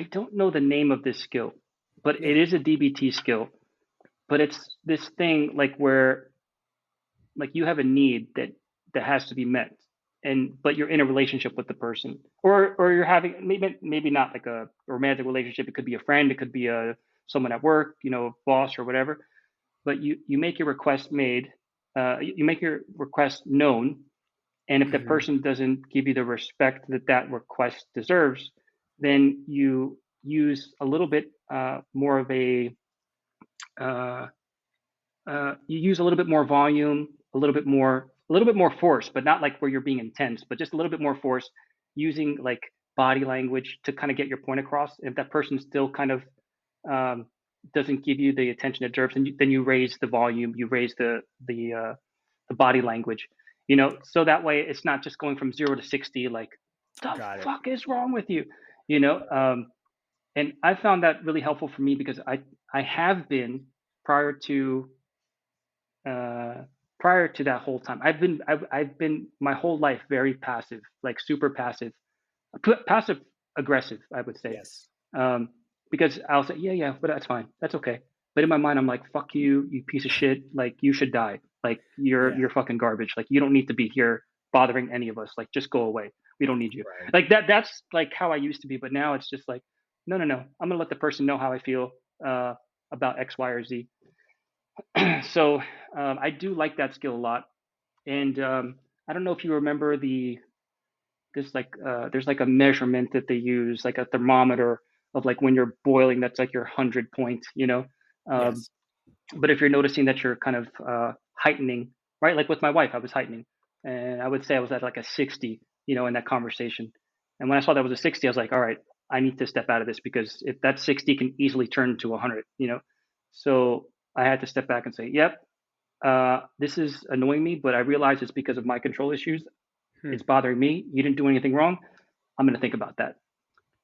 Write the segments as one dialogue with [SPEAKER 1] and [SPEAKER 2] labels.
[SPEAKER 1] I don't know the name of this skill, but it
[SPEAKER 2] Yeah.
[SPEAKER 1] is a DBT skill. But it's this thing like where like you have a need that has to be met, and but you're in a relationship with the person, or you're having maybe not like a romantic relationship. It could be a friend, it could be a someone at work, boss or whatever. But you make your request made, you make your request known, and if the
[SPEAKER 2] Hmm.
[SPEAKER 1] person doesn't give you the respect that that request deserves, then you use a little bit more of a uh, you use a little bit more volume, a little bit more force, but not like where you're being intense, but just a little bit more force, using like body language to kind of get your point across. If that person still kind of um, doesn't give you the attention it deserves, then you raise the volume, you raise the body language, so that way it's not just going from 0 to 60, like the
[SPEAKER 2] Got it.
[SPEAKER 1] fuck is wrong with you, you know. And I found that really helpful for me because I have been prior to uh, prior to that whole time. I've been my whole life very passive, like super passive, passive aggressive, I would say.
[SPEAKER 2] Yes.
[SPEAKER 1] Um, because I'll say, yeah, yeah, but that's fine, that's okay. But in my mind, I'm like, fuck you, you piece of shit. Like you should die. Like
[SPEAKER 2] Yeah.
[SPEAKER 1] you're fucking garbage. Like you don't need to be here bothering any of us. Like just go away. We don't need you.
[SPEAKER 2] Right.
[SPEAKER 1] Like that. That's like how I used to be. But now it's just like, no, no, no. I'm gonna let the person know how I feel uh, about X, Y, or Z. So I do like that skill a lot. And I don't know if you remember there's like a measurement that they use, like a thermometer of like when you're boiling, that's like your 100 point, Um,
[SPEAKER 2] Yes.
[SPEAKER 1] but if you're noticing that you're kind of heightening, right? Like with my wife, I was heightening, and I would say I was at like a 60, in that conversation. And when I saw that was a 60, I was like, all right, I need to step out of this because if that 60 can easily turn to 100. So I had to step back and say, yep, this is annoying me, but I realize it's because of my control issues.
[SPEAKER 2] Hmm.
[SPEAKER 1] It's bothering me. You didn't do anything wrong. I'm going to think about that.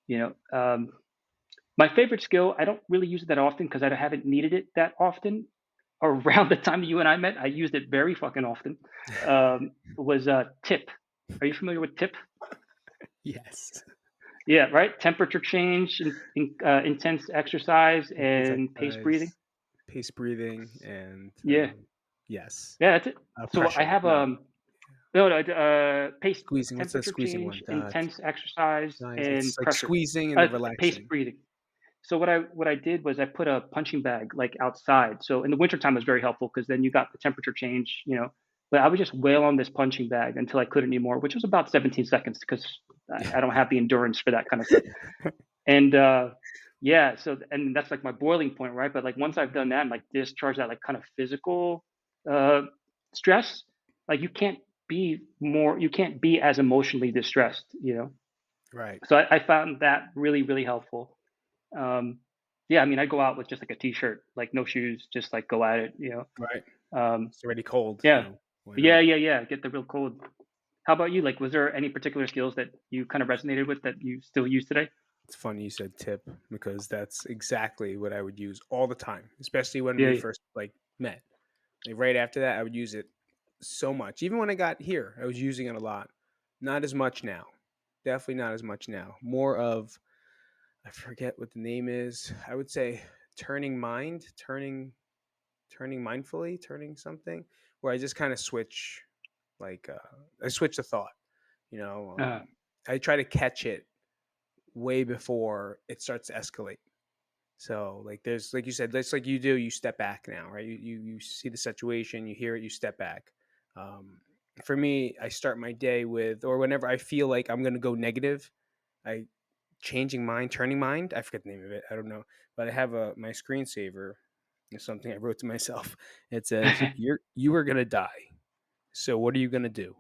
[SPEAKER 1] You know, um, my favorite skill, I don't really use it that often because I haven't needed it that often. Around the time you and I met, I used it very fucking often. Was tip. Are you familiar with tip?
[SPEAKER 2] Yes.
[SPEAKER 1] Yeah, right. Temperature change, intense exercise,
[SPEAKER 2] Intense
[SPEAKER 1] and pace breathing.
[SPEAKER 2] exercise, pace breathing, and
[SPEAKER 1] Yeah,
[SPEAKER 2] yes,
[SPEAKER 1] yeah, that's it. So I
[SPEAKER 2] pressure.
[SPEAKER 1] have
[SPEAKER 2] No,
[SPEAKER 1] no, no, pace,
[SPEAKER 2] squeezing. What's the
[SPEAKER 1] temperature
[SPEAKER 2] squeezing one?
[SPEAKER 1] change, intense exercise,
[SPEAKER 2] Nice. It's
[SPEAKER 1] and
[SPEAKER 2] like
[SPEAKER 1] pressure.
[SPEAKER 2] squeezing and then
[SPEAKER 1] Pace
[SPEAKER 2] relaxing.
[SPEAKER 1] breathing. So what I did was I put a punching bag like outside. So in the wintertime it was very helpful because then you got the temperature change. But I would just wail on this punching bag until I couldn't anymore, which was about 17 seconds because I don't have the endurance for that kind of stuff. And yeah, so and that's like my boiling point, right? But like once I've done that and like discharge that like kind of physical uh, stress, like you can't be as emotionally distressed.
[SPEAKER 2] Right.
[SPEAKER 1] So I found that really, really helpful. Yeah, I mean, I go out with just like a t-shirt, like no shoes, just like go at it.
[SPEAKER 2] Right.
[SPEAKER 1] Um,
[SPEAKER 2] It's already cold.
[SPEAKER 1] yeah,
[SPEAKER 2] Why
[SPEAKER 1] yeah,
[SPEAKER 2] not?
[SPEAKER 1] yeah, yeah. Get the real cold. How about you? Like, was there any particular skills that you kind of resonated with that you still use today?
[SPEAKER 2] It's funny you said tip because that's exactly what I would use all the time, especially when
[SPEAKER 1] Yeah,
[SPEAKER 2] we
[SPEAKER 1] yeah.
[SPEAKER 2] first met. Like right after that, I would use it so much. Even when I got here, I was using it a lot. Not as much now. Definitely not as much now. More of I forget what the name is. I would say turning mindfully, turning something where I just kind of switch like I switch the thought. You know,
[SPEAKER 1] Uh,
[SPEAKER 2] I try to catch it way before it starts to escalate. So like there's like you said, that's like you do. You step back now, right? You see the situation, you hear it, you step back. Um, for me, I start my day with, or whenever I feel like I'm gonna go negative, I changing mind, turning mind. I forget the name of it. I don't know, but I have a my screensaver. It's something I wrote to myself. It says, you are gonna die. So what are you gonna do?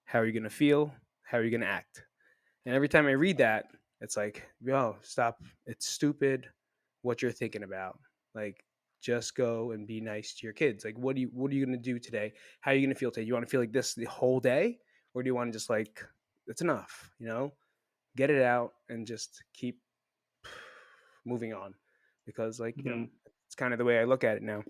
[SPEAKER 2] How are you gonna feel? How are you gonna act? And every time I read that, it's like, yo, stop. It's stupid what you're thinking about. Like, just go and be nice to your kids. Like, what are you gonna do today? How are you gonna feel today? You want to feel like this the whole day? Or do you want to just like it's enough, Get it out and just keep moving on. Because
[SPEAKER 1] mhm.
[SPEAKER 2] it's kind of the way I look at it now.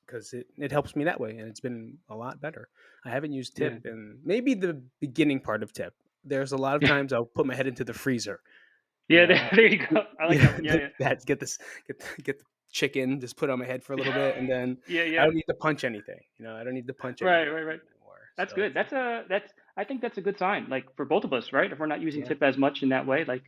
[SPEAKER 2] Because it helps me that way and it's been a lot better. I haven't used
[SPEAKER 1] Yeah,
[SPEAKER 2] tip in maybe the beginning part of tip. There's a lot of times I'll put my head into the freezer You
[SPEAKER 1] Yeah,
[SPEAKER 2] know,
[SPEAKER 1] there you go. I like that
[SPEAKER 2] yeah,
[SPEAKER 1] one. Yeah, yeah.
[SPEAKER 2] get the chicken, just put it on my head for a little bit, and then
[SPEAKER 1] Yeah,
[SPEAKER 2] I
[SPEAKER 1] yeah.
[SPEAKER 2] don't need to punch anything. You know, I don't need to punch
[SPEAKER 1] Right,
[SPEAKER 2] anything
[SPEAKER 1] right, right.
[SPEAKER 2] anymore.
[SPEAKER 1] That's
[SPEAKER 2] So
[SPEAKER 1] good.
[SPEAKER 2] it's
[SPEAKER 1] That's I think that's a good sign, like for both of us, right? If we're not using
[SPEAKER 2] yeah,
[SPEAKER 1] tip as much in that way, like,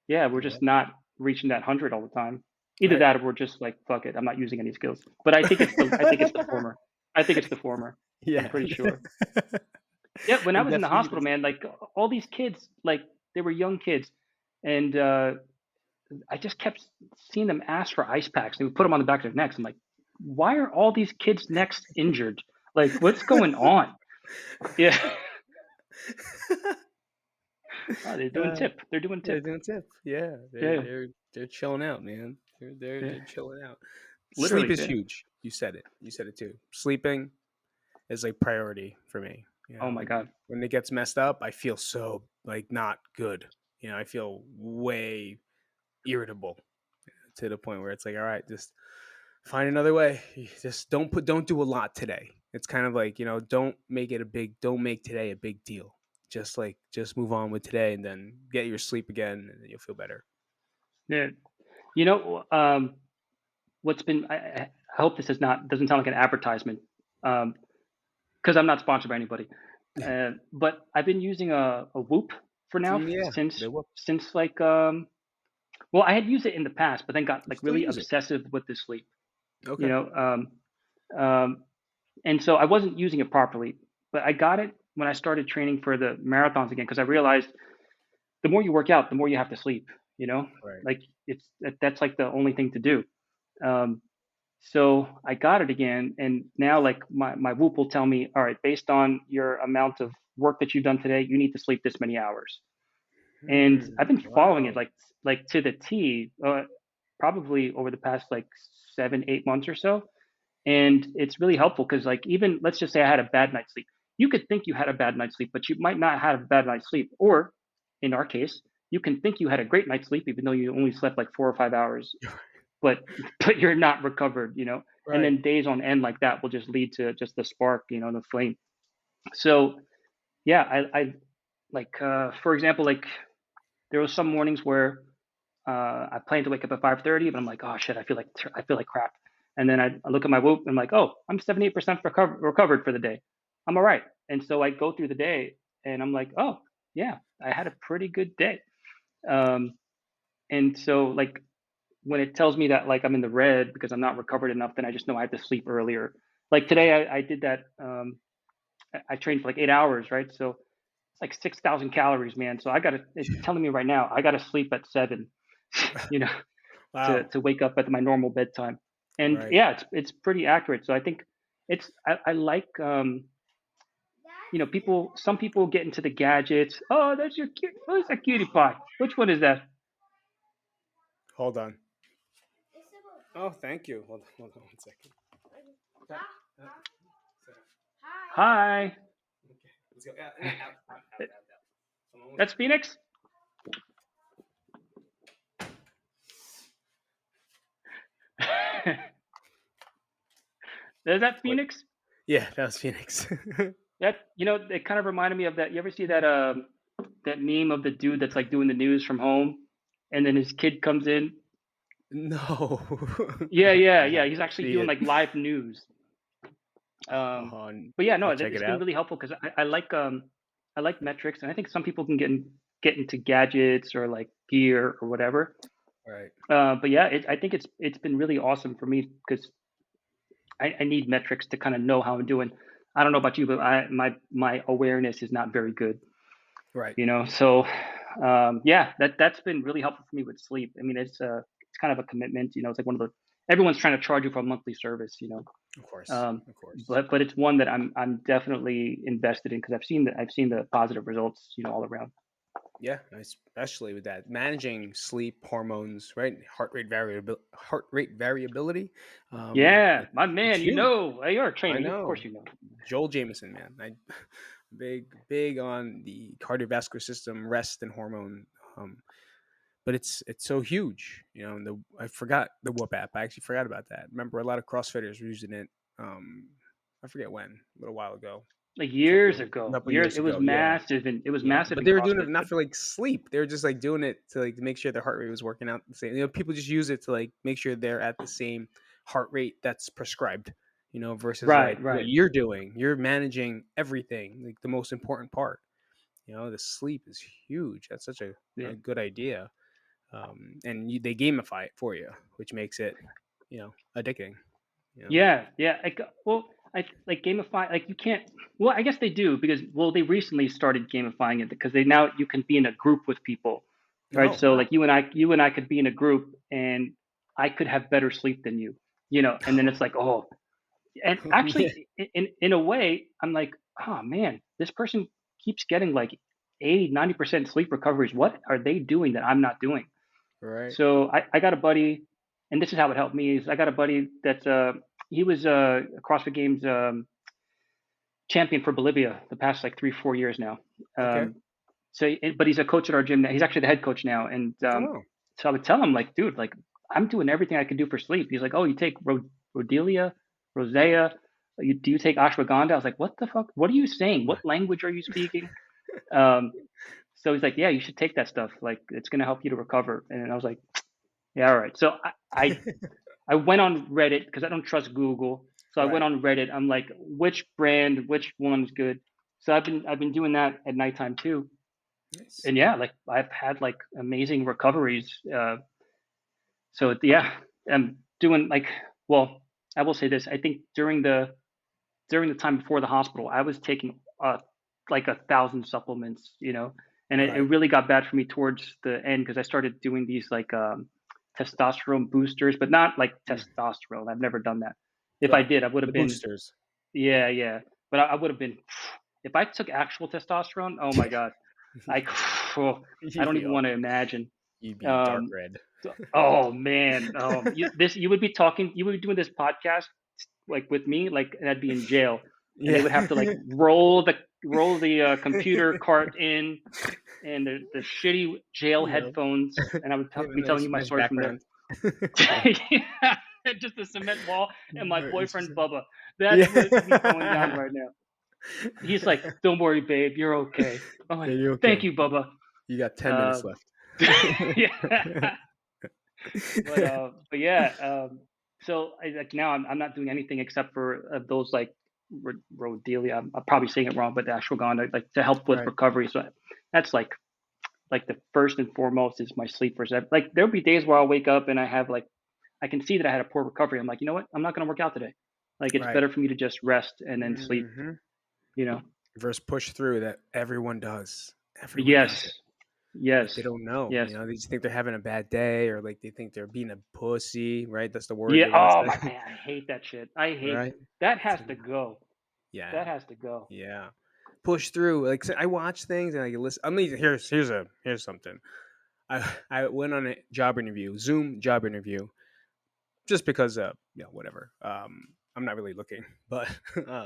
[SPEAKER 1] yeah, we're
[SPEAKER 2] yeah,
[SPEAKER 1] just not reaching that 100 all the time. Either
[SPEAKER 2] right.
[SPEAKER 1] that or we're just like, fuck it, I'm not using any skills. But I think it's the former. I think it's the former. I'm
[SPEAKER 2] Yeah,
[SPEAKER 1] pretty sure. Yeah, when I
[SPEAKER 2] it
[SPEAKER 1] was in the
[SPEAKER 2] definitely
[SPEAKER 1] hospital,
[SPEAKER 2] is.
[SPEAKER 1] man, like all these kids, like they were young kids, and I just kept seeing them ask for ice packs. They would put them on the back of their necks. I'm like, why are all these kids' necks injured? Like, what's going on? Yeah. Oh, they're doing
[SPEAKER 2] Uh,
[SPEAKER 1] tip. They're doing
[SPEAKER 2] they're
[SPEAKER 1] tip.
[SPEAKER 2] doing tip. Yeah,
[SPEAKER 1] Yeah,
[SPEAKER 2] they're chilling out, man.
[SPEAKER 1] yeah.
[SPEAKER 2] They're chilling out. Sleep
[SPEAKER 1] Literally,
[SPEAKER 2] is
[SPEAKER 1] yeah.
[SPEAKER 2] huge. You said it. You said it too. Sleeping is like priority for me. You
[SPEAKER 1] Oh
[SPEAKER 2] know,
[SPEAKER 1] my God.
[SPEAKER 2] when it gets messed up, I feel so like not good. You know, I feel way irritable to the point where it's like, all right, just find another way. Just don't do a lot today. It's kind of like, you know, don't make today a big deal. Just move on with today and then get your sleep again and then you'll feel better.
[SPEAKER 1] Yeah. You know, what's been, I hope this is not, doesn't sound like an advertisement, because I'm not sponsored by anybody. But I've been using a Whoop for now
[SPEAKER 2] Yeah, they will.
[SPEAKER 1] since like, well, I had used it in the past, but then got
[SPEAKER 2] You
[SPEAKER 1] like
[SPEAKER 2] still
[SPEAKER 1] really
[SPEAKER 2] use it.
[SPEAKER 1] obsessive with the sleep, you
[SPEAKER 2] Okay.
[SPEAKER 1] know, and so I wasn't using it properly, but I got it when I started training for the marathons again, because I realized the more you work out, the more you have to sleep, you know,
[SPEAKER 2] Right.
[SPEAKER 1] like that's like the only thing to do. Um, so I got it again, and now like my Whoop will tell me, all right, based on your amount of work that you've done today, you need to sleep this many hours. And I've been following it
[SPEAKER 2] Wow.
[SPEAKER 1] like to the T, probably over the past like 7, 8 months or so. And it's really helpful because like even let's just say I had a bad night's sleep. You could think you had a bad night's sleep, but you might not have a bad night's sleep. Or in our case, you can think you had a great night's sleep even though you only slept like 4 or 5 hours, but but you're not recovered, you know. And
[SPEAKER 2] Right.
[SPEAKER 1] then days on end like that will just lead to just the spark, you know, the flame. So yeah, I like for example, like there was some mornings where I planned to wake up at 5:30, but I'm like, oh shit, I feel like crap. And then I look at my Whoop and I'm like, oh, I'm 78% recovered for the day. I'm all right. And so I go through the day and I'm like, oh yeah, I had a pretty good day. Um, and so like when it tells me that like I'm in the red because I'm not recovered enough, then I just know I have to sleep earlier. Like
[SPEAKER 2] Right.
[SPEAKER 1] today, I did that. I trained for like 8 hours, right? So it's like 6,000 calories, man. So it's telling me right now, I got to sleep at 7, you know,
[SPEAKER 2] Wow.
[SPEAKER 1] to wake up at my normal bedtime. And
[SPEAKER 2] Right.
[SPEAKER 1] yeah, it's pretty accurate. So I think I like, you know, some people get into the gadgets. Oh, that's your cute. Who's that cutie pie? Which one is that?
[SPEAKER 2] Hold on. Oh, thank you. Hold on 1 second. Okay. So,
[SPEAKER 1] Hi,
[SPEAKER 2] okay. Let's go. Out. I'm almost
[SPEAKER 1] that's
[SPEAKER 2] done.
[SPEAKER 1] Phoenix. Is that
[SPEAKER 2] Wait.
[SPEAKER 1] Phoenix?
[SPEAKER 2] Yeah, that was Phoenix.
[SPEAKER 1] That you know, it kind of reminded me of that. You ever see that that meme of the dude that's like doing the news from home, and then his kid comes in.
[SPEAKER 2] No.
[SPEAKER 1] Yeah, yeah,
[SPEAKER 2] I
[SPEAKER 1] yeah.
[SPEAKER 2] have
[SPEAKER 1] He's
[SPEAKER 2] to
[SPEAKER 1] actually
[SPEAKER 2] see
[SPEAKER 1] doing
[SPEAKER 2] it.
[SPEAKER 1] like live news. But yeah, no,
[SPEAKER 2] I'll check
[SPEAKER 1] it's
[SPEAKER 2] it
[SPEAKER 1] been
[SPEAKER 2] out.
[SPEAKER 1] really helpful because I like metrics, and I think some people can get into gadgets or like gear or whatever.
[SPEAKER 2] Right.
[SPEAKER 1] But yeah, I think it's been really awesome for me because I need metrics to kind of know how I'm doing. I don't know about you, but my awareness is not very good,
[SPEAKER 2] Right.
[SPEAKER 1] you know. So yeah, that's been really helpful for me with sleep. I mean, it's kind of a commitment, you know. It's like one of the everyone's trying to charge you for a monthly service, you know.
[SPEAKER 2] Of course.
[SPEAKER 1] Um,
[SPEAKER 2] Of course.
[SPEAKER 1] but it's one that I'm definitely invested in because I've seen the positive results, you know, all around.
[SPEAKER 2] Yeah, especially with that managing sleep hormones, right? Heart rate variability.
[SPEAKER 1] Yeah, my
[SPEAKER 2] It's
[SPEAKER 1] man, you
[SPEAKER 2] huge.
[SPEAKER 1] know, you're a
[SPEAKER 2] I
[SPEAKER 1] trainer. Of
[SPEAKER 2] know.
[SPEAKER 1] course, you know.
[SPEAKER 2] Joel Jameson, man. I big on the cardiovascular system, rest and hormone. Um, but it's so huge, you know. And I forgot the Whoop app. I actually forgot about that. Remember, a lot of CrossFitters were using it. I forget when, a little while ago.
[SPEAKER 1] like
[SPEAKER 2] couple
[SPEAKER 1] years
[SPEAKER 2] a
[SPEAKER 1] ago.
[SPEAKER 2] couple
[SPEAKER 1] Years,
[SPEAKER 2] years
[SPEAKER 1] it was
[SPEAKER 2] ago. Yeah.
[SPEAKER 1] massive, and it was
[SPEAKER 2] Yeah,
[SPEAKER 1] massive
[SPEAKER 2] but
[SPEAKER 1] in
[SPEAKER 2] they were doing
[SPEAKER 1] CrossFit.
[SPEAKER 2] it not
[SPEAKER 1] But
[SPEAKER 2] for like sleep. They were just like doing it to like make sure their heart rate was working out the same. People just use it to like make sure they're at the same heart rate that's prescribed. Versus like
[SPEAKER 1] right,
[SPEAKER 2] what
[SPEAKER 1] right,
[SPEAKER 2] you're doing. You're managing everything, like the most important part. The sleep is huge. That's such
[SPEAKER 1] yeah,
[SPEAKER 2] a good idea. And they gamify it for you, which makes it, addicting.
[SPEAKER 1] yeah, yeah. Well, I like gamify. Like you can't. Well, I guess they do because they recently started gamifying it because they now you can be in a group with people, right?
[SPEAKER 2] Oh
[SPEAKER 1] So
[SPEAKER 2] wow.
[SPEAKER 1] like you and I could be in a group, and I could have better sleep than you, and then it's like, oh, and
[SPEAKER 2] Yeah.
[SPEAKER 1] actually, in a way, I'm like, oh man, this person keeps getting like 80, 90% sleep recoveries. What are they doing that I'm not doing?
[SPEAKER 2] Right.
[SPEAKER 1] So I got a buddy, and this is how it helped me. Is I got a buddy that's he was a CrossFit Games champion for Bolivia the past like 3, 4 years now.
[SPEAKER 2] Okay.
[SPEAKER 1] But he's a coach at our gym now. He's actually the head coach now, and
[SPEAKER 2] Oh wow.
[SPEAKER 1] so I would tell him like, dude, like I'm doing everything I can do for sleep. He's like, oh, you take Rhodelia, Rosea. Do you take ashwagandha? I was like, what the fuck? What are you saying? What language are you speaking? Um, so he's like, yeah, you should take that stuff. Like, it's gonna help you to recover. And I was like, yeah, all right. So I went on Reddit because I don't trust Google. So I went
[SPEAKER 2] Right.
[SPEAKER 1] on Reddit. I'm like, which brand, which one's good? So I've been doing that at nighttime too.
[SPEAKER 2] Nice.
[SPEAKER 1] And yeah, like I've had like amazing recoveries. So yeah, I'm doing like, well, I will say this. I think during the time before the hospital, I was taking like 1,000 supplements, and it
[SPEAKER 2] Right.
[SPEAKER 1] really got bad for me towards the end because I started doing these like testosterone boosters, but not like
[SPEAKER 2] Mm.
[SPEAKER 1] testosterone. I've never done that. If I
[SPEAKER 2] Right.
[SPEAKER 1] did, I would
[SPEAKER 2] The
[SPEAKER 1] have been,
[SPEAKER 2] boosters.
[SPEAKER 1] yeah, yeah, but I would have been, if I took actual testosterone, oh my God, I, oh, I
[SPEAKER 2] You'd
[SPEAKER 1] don't
[SPEAKER 2] be
[SPEAKER 1] even want
[SPEAKER 2] all.
[SPEAKER 1] to imagine.
[SPEAKER 2] You'd be dark
[SPEAKER 1] Um,
[SPEAKER 2] red.
[SPEAKER 1] oh man, you would be talking, you would be doing this podcast like with me, like, and I'd be in jail, and they
[SPEAKER 2] Yeah.
[SPEAKER 1] would have to like roll the computer cart in, and the shitty jail
[SPEAKER 2] Yeah.
[SPEAKER 1] headphones, and I would
[SPEAKER 2] They have a
[SPEAKER 1] be telling
[SPEAKER 2] nice
[SPEAKER 1] you my
[SPEAKER 2] nice
[SPEAKER 1] story from there.
[SPEAKER 2] background.
[SPEAKER 1] Yeah, just a cement wall and my
[SPEAKER 2] It's just
[SPEAKER 1] boyfriend Bubba. That's
[SPEAKER 2] yeah.
[SPEAKER 1] what would be going down right now. He's like, "Don't worry, babe, you're okay." I'm
[SPEAKER 2] Yeah,
[SPEAKER 1] like,
[SPEAKER 2] you're
[SPEAKER 1] "Thank
[SPEAKER 2] okay.
[SPEAKER 1] you, Bubba."
[SPEAKER 2] You got 10 minutes
[SPEAKER 1] Um,
[SPEAKER 2] left.
[SPEAKER 1] yeah, but yeah, so like now I'm not doing anything except for those like Rhodelia. I'm probably saying it wrong, but the ashwagandha, like to help with
[SPEAKER 2] Right.
[SPEAKER 1] recovery. So that's like the first and foremost is my sleep. Like there'll be days where I'll wake up and I can see that I had a poor recovery. I'm like, you know what? I'm not gonna work out today. Like it's
[SPEAKER 2] Right.
[SPEAKER 1] better for me to just rest and then sleep.
[SPEAKER 2] Mhm.
[SPEAKER 1] You know?
[SPEAKER 2] Versus push through that everyone does. Everyone does it.
[SPEAKER 1] Yes,
[SPEAKER 2] Like they
[SPEAKER 1] yes,
[SPEAKER 2] don't know,
[SPEAKER 1] yes.
[SPEAKER 2] they just think they're having a bad day or like they think they're being a pussy, right? That's the word
[SPEAKER 1] Yeah.
[SPEAKER 2] they want
[SPEAKER 1] Oh
[SPEAKER 2] to
[SPEAKER 1] my
[SPEAKER 2] say,
[SPEAKER 1] man, I hate that shit. I hate
[SPEAKER 2] right?
[SPEAKER 1] that.
[SPEAKER 2] It's
[SPEAKER 1] Has
[SPEAKER 2] like,
[SPEAKER 1] to go.
[SPEAKER 2] yeah,
[SPEAKER 1] That has to go.
[SPEAKER 2] yeah. Push through. Like so I watch things and I listen. I mean, here's something. I went on a job interview, Zoom job interview, just because whatever. I'm not really looking, but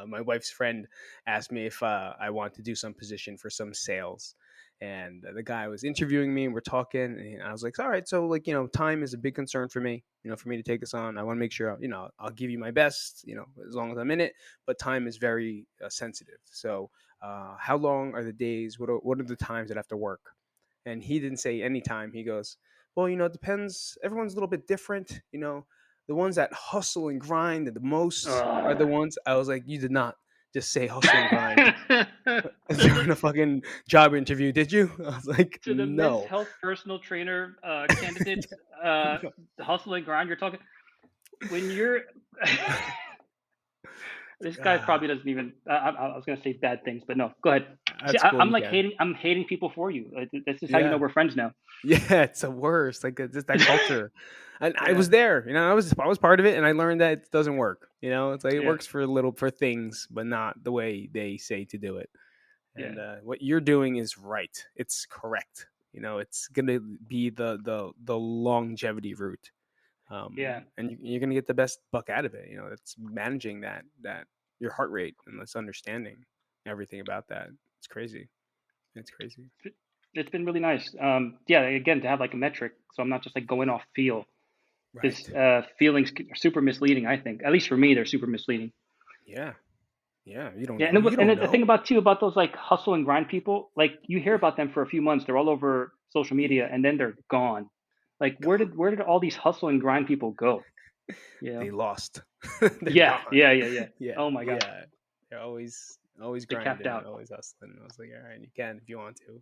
[SPEAKER 2] my wife's friend asked me if I want to do some position for some sales, and the guy was interviewing me and we're talking, and I was like, all right, so like time is a big concern for me, for me to take this on. I want to make sure I'll give you my best, as long as I'm in it, but time is very sensitive. So how long are the days? What are the times that I have to work? And he didn't say any time. He goes, well, it depends. Everyone's a little bit different. The ones that hustle and grind the most are the
[SPEAKER 1] Ugh.
[SPEAKER 2] ones. I was like, you did not just say hustle and grind during a fucking job interview, did you? I was like,
[SPEAKER 1] To the Men's
[SPEAKER 2] no.
[SPEAKER 1] Health personal trainer candidates, hustle and grind. You're talking when you're. This guy
[SPEAKER 2] Ah,
[SPEAKER 1] probably doesn't even. I was gonna say bad things, but no. Go ahead. See,
[SPEAKER 2] that's cool.
[SPEAKER 1] I'm
[SPEAKER 2] You
[SPEAKER 1] like
[SPEAKER 2] can.
[SPEAKER 1] hating. I'm hating people for you. This is how you know
[SPEAKER 2] Yeah.
[SPEAKER 1] we're friends now.
[SPEAKER 2] Yeah, it's the worst. Like just that culture, and I
[SPEAKER 1] Yeah.
[SPEAKER 2] was there. I was part of it, and I learned that it doesn't work. It's like it
[SPEAKER 1] Yeah.
[SPEAKER 2] works for things, but not the way they say to do it.
[SPEAKER 1] Yeah.
[SPEAKER 2] And what you're doing is right. It's correct. It's gonna be the longevity route,
[SPEAKER 1] Yeah.
[SPEAKER 2] and you're gonna get the best buck out of it. It's managing that your heart rate and that's understanding everything about that. It's crazy. It's crazy.
[SPEAKER 1] It's been really nice. Yeah. Again, to have like a metric, so I'm not just like going off feel. Because
[SPEAKER 2] Right.
[SPEAKER 1] feelings are super misleading. I think, at least for me, they're super misleading.
[SPEAKER 2] Yeah. Yeah, you don't
[SPEAKER 1] Yeah,
[SPEAKER 2] know. You don't
[SPEAKER 1] and the thing
[SPEAKER 2] know.
[SPEAKER 1] about too about those like hustle and grind people, like you hear about them for a few months, they're all over social media, and then they're gone. Like
[SPEAKER 2] Gone.
[SPEAKER 1] where did all these hustle and grind people go? You know?
[SPEAKER 2] They lost. They're
[SPEAKER 1] Yeah,
[SPEAKER 2] gone.
[SPEAKER 1] yeah, yeah, yeah.
[SPEAKER 2] Yeah,
[SPEAKER 1] Oh my gosh,
[SPEAKER 2] yeah. They're always
[SPEAKER 1] they capped
[SPEAKER 2] grinding,
[SPEAKER 1] out.
[SPEAKER 2] always hustling. I was like, all right, you can if you want to.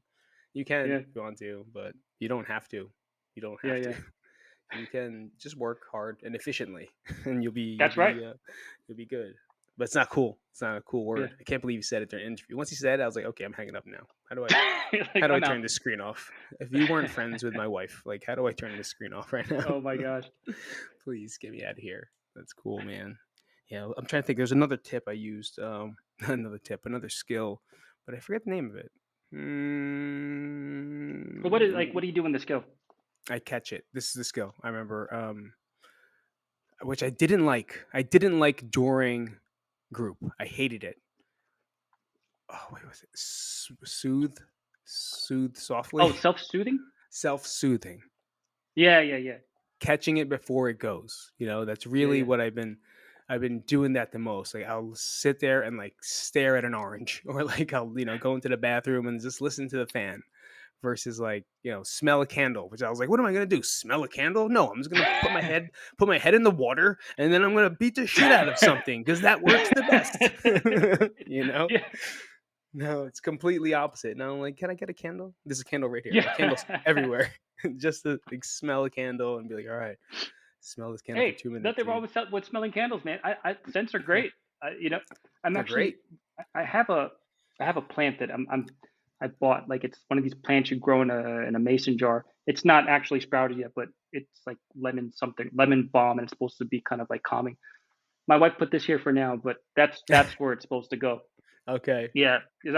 [SPEAKER 2] You can
[SPEAKER 1] Yeah,
[SPEAKER 2] if you want to, but you don't have to. You don't
[SPEAKER 1] yeah,
[SPEAKER 2] have to.
[SPEAKER 1] yeah.
[SPEAKER 2] You can just work hard and efficiently, and
[SPEAKER 1] That's right.
[SPEAKER 2] you'll be good. But it's not cool. It's not a cool
[SPEAKER 1] Yeah.
[SPEAKER 2] word. I can't believe you said it during an interview. Once you said it, I was like, okay, I'm hanging up now.
[SPEAKER 1] Like
[SPEAKER 2] How do I
[SPEAKER 1] I'm out.
[SPEAKER 2] turn this screen off? If you weren't friends with my wife, like, how do I turn this screen off right now?
[SPEAKER 1] Oh my gosh.
[SPEAKER 2] Please get me out of here. That's cool, man. Yeah, I'm trying to think. There's another tip I used. Another skill, but I forget the name of it.
[SPEAKER 1] But what is like?
[SPEAKER 2] Mm,
[SPEAKER 1] What do you do in the skill?
[SPEAKER 2] I catch it. This is the skill I remember, which I didn't like. I didn't like during group. I hated it. Oh, wait, was it soothe
[SPEAKER 1] Oh,
[SPEAKER 2] softly,
[SPEAKER 1] self-soothing.
[SPEAKER 2] self-soothing,
[SPEAKER 1] Yeah, yeah, yeah,
[SPEAKER 2] catching it before it goes. That's
[SPEAKER 1] yeah,
[SPEAKER 2] really
[SPEAKER 1] yeah.
[SPEAKER 2] what I've been doing that the most. Like I'll sit there and like stare at an orange, or like I'll go into the bathroom and just listen to the fan, versus like smell a candle. Which I was like, what am I gonna do? Smell a candle? No, I'm just gonna put my head in the water, and then I'm gonna beat the shit out of something because that works the best. you know.
[SPEAKER 1] Yeah,
[SPEAKER 2] No, it's completely opposite. Now I'm like, can I get a candle? There's a candle right here. Like candles
[SPEAKER 1] yeah.
[SPEAKER 2] everywhere. Just to like smell a candle and be like, all right, smell this candle for
[SPEAKER 1] Hey,
[SPEAKER 2] 2 minutes.
[SPEAKER 1] nothing wrong with with smelling candles, man. Scents are great. I'm
[SPEAKER 2] They're
[SPEAKER 1] actually
[SPEAKER 2] great.
[SPEAKER 1] I have a plant that I bought. Like it's one of these plants you grow in a mason jar. It's not actually sprouted yet, but it's like lemon balm, and it's supposed to be kind of like calming. My wife put this here for now, but that's where it's supposed to go.
[SPEAKER 2] Okay.
[SPEAKER 1] Yeah, 'cause